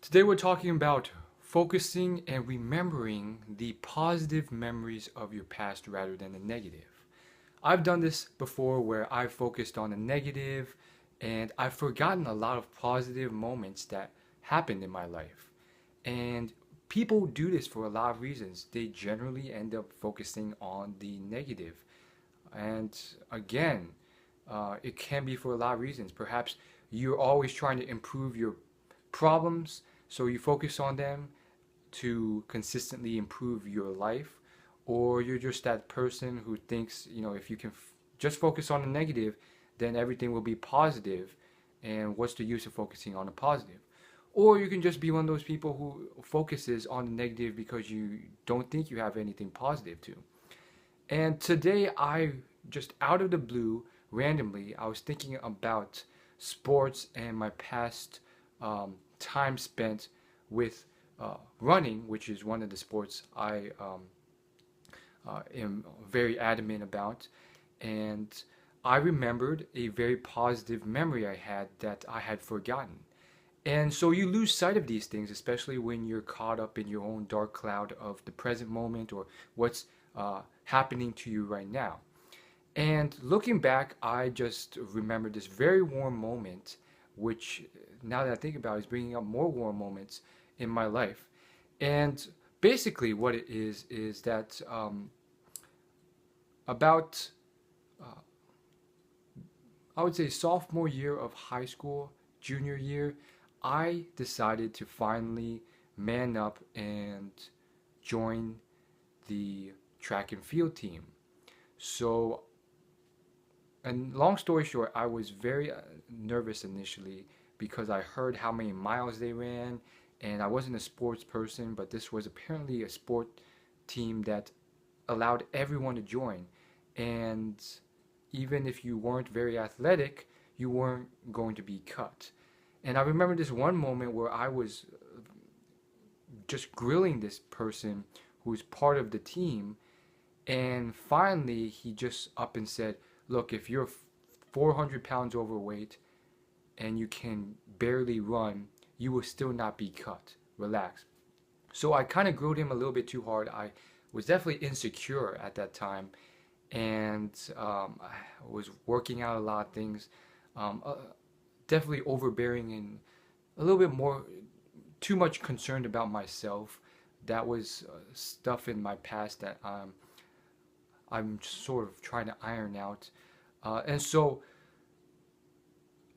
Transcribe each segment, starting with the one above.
Today we're talking about focusing and remembering the positive memories of your past rather than the negative. I've done this before where I've focused on the negative and I've forgotten a lot of positive moments that happened in my life. And people do this for a lot of reasons. They generally end up focusing on the negative. And again, it can be for a lot of reasons. Perhaps you're always trying to improve your problems, so you focus on them to consistently improve your life, or you're just that person who thinks, if you can just focus on the negative, then everything will be positive, and what's the use of focusing on the positive? Or you can just be one of those people who focuses on the negative because you don't think you have anything positive to. And today, I just out of the blue, randomly, I was thinking about sports and my past time spent with running, which is one of the sports I am very adamant about. And I remembered a very positive memory I had that I had forgotten. And so you lose sight of these things, especially when you're caught up in your own dark cloud of the present moment or what's happening to you right now. And looking back, I just remember this very warm moment, which now that I think about it, is bringing up more warm moments in my life. And basically, what it is that about, uh, I would say, sophomore year of high school, junior year, I decided to finally man up and join the track and field team. So, and long story short, I was very nervous initially because I heard how many miles they ran, and I wasn't a sports person, but this was apparently a sport team that allowed everyone to join. And even if you weren't very athletic, you weren't going to be cut. And I remember this one moment where I was just grilling this person who's part of the team, and finally he just up and said, "Look, if you're 400 pounds overweight and you can barely run, you will still not be cut. Relax." So I kind of grilled him a little bit too hard. I was definitely insecure at that time, and I was working out a lot of things, um, uh, definitely overbearing and a little bit more, too much concerned about myself. That was stuff in my past that I'm sort of trying to iron out. And so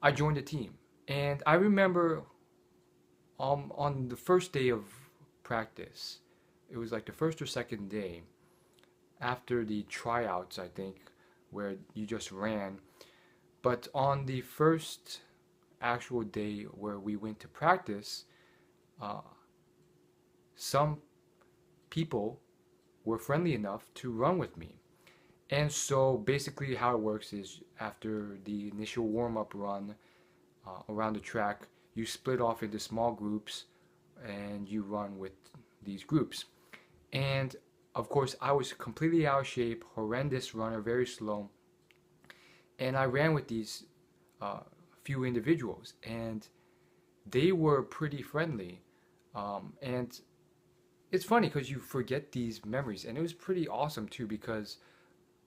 I joined the team. And I remember on the first day of practice, it was like the first or second day after the tryouts, I think, where you just ran. But on the first actual day where we went to practice, uh, some people were friendly enough to run with me. And so basically, how it works is after the initial warm up run around the track, you split off into small groups and you run with these groups. And of course, I was completely out of shape, horrendous runner, very slow. And I ran with these uh, few individuals, and they were pretty friendly. And it's funny because you forget these memories, and it was pretty awesome too because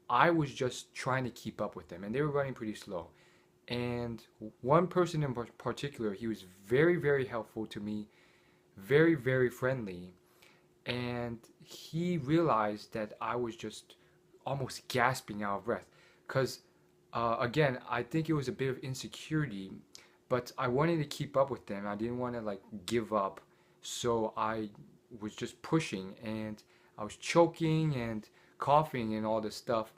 I was just trying to keep up with them, and they were running pretty slow. And one person in particular, he was very, very helpful to me, very, very friendly, and he realized that I was just almost gasping out of breath. Because, again, I think it was a bit of insecurity, but I wanted to keep up with them. I didn't want to, like, give up. So I was just pushing, and I was choking and coughing and all this stuff.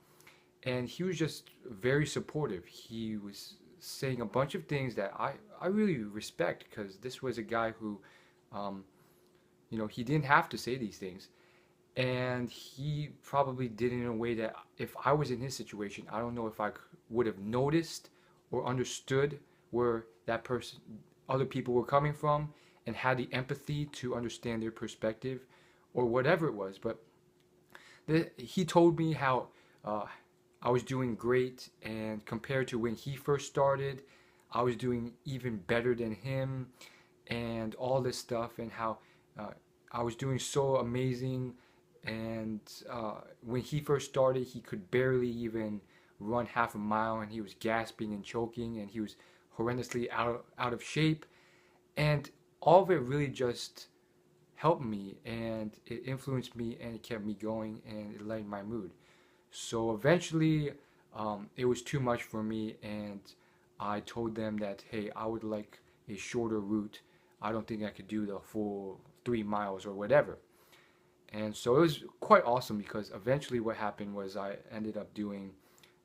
And he was just very supportive. He was saying a bunch of things that I really respect because this was a guy who, um, he didn't have to say these things. And he probably did it in a way that if I was in his situation, I don't know if I would have noticed or understood where that person, other people were coming from and had the empathy to understand their perspective or whatever it was. But he told me how uh, I was doing great, and compared to when he first started, I was doing even better than him. and all this stuff, and how uh, I was doing so amazing. And when he first started, he could barely even run half a mile, and he was gasping and choking, and he was horrendously out of shape. And all of it really just helped me, and it influenced me, and it kept me going, and it lightened my mood. So eventually, it was too much for me, and I told them that, hey, I would like a shorter route. I don't think I could do the full 3 miles or whatever. And so it was quite awesome, because eventually what happened was I ended up doing,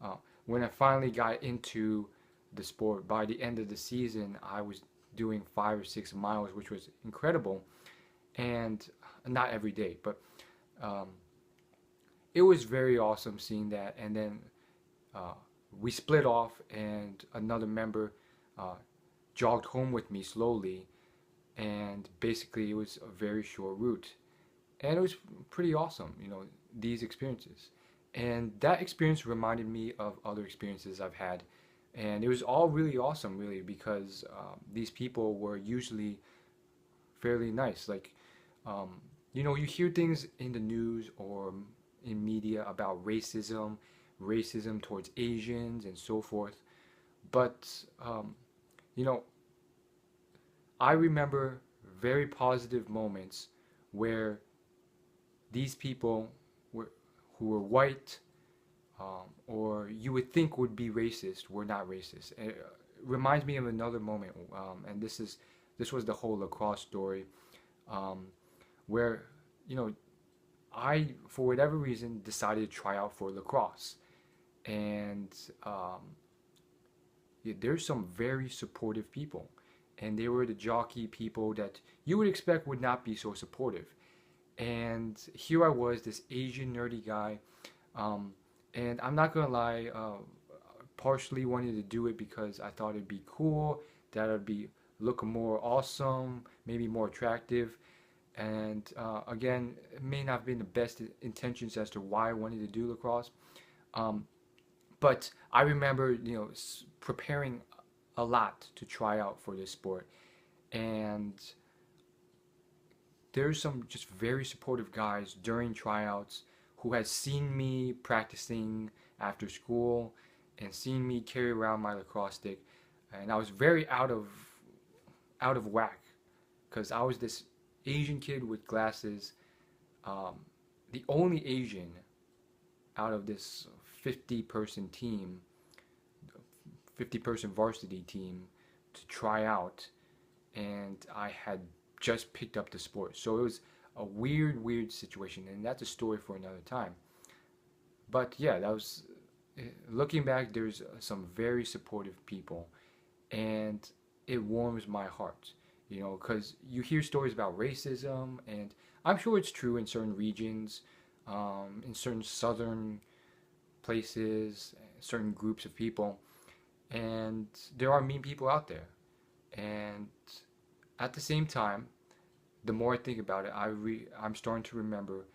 uh, when I finally got into the sport, by the end of the season, I was doing 5 or 6 miles, which was incredible. And not every day, but um, it was very awesome seeing that. And then uh, we split off, and another member uh, jogged home with me slowly. And basically, it was a very short route, and it was pretty awesome, these experiences. And that experience reminded me of other experiences I've had, and it was all really awesome, really, because these people were usually fairly nice. Like, um, you hear things in the news or in media about racism towards Asians and so forth. But you know, I remember very positive moments where these people were who were white, or you would think would be racist, were not racist. It reminds me of another moment, and this was the whole lacrosse story, um, where you know I, for whatever reason, decided to try out for lacrosse. And yeah, there's some very supportive people, and they were the jockey people that you would expect would not be so supportive. And here I was, this Asian nerdy guy, um, and I'm not gonna lie, partially wanted to do it because I thought it'd be cool, that I'd be look more awesome, maybe more attractive. And again, it may not have been the best intentions as to why I wanted to do lacrosse. Um, but I remember, preparing a lot to try out for this sport. And there's some just very supportive guys during tryouts who had seen me practicing after school and seen me carry around my lacrosse stick. And I was very out of whack, because I was this Asian kid with glasses, um, the only Asian out of this 50-person team, 50-person varsity team, to try out, and I had just picked up the sport. So it was a weird situation, and that's a story for another time. But yeah, that was, looking back, there's some very supportive people, and it warms my heart, because you hear stories about racism, and I'm sure it's true in certain regions, in certain southern places, certain groups of people, and there are mean people out there. And at the same time, the more I think about it, I'm starting to remember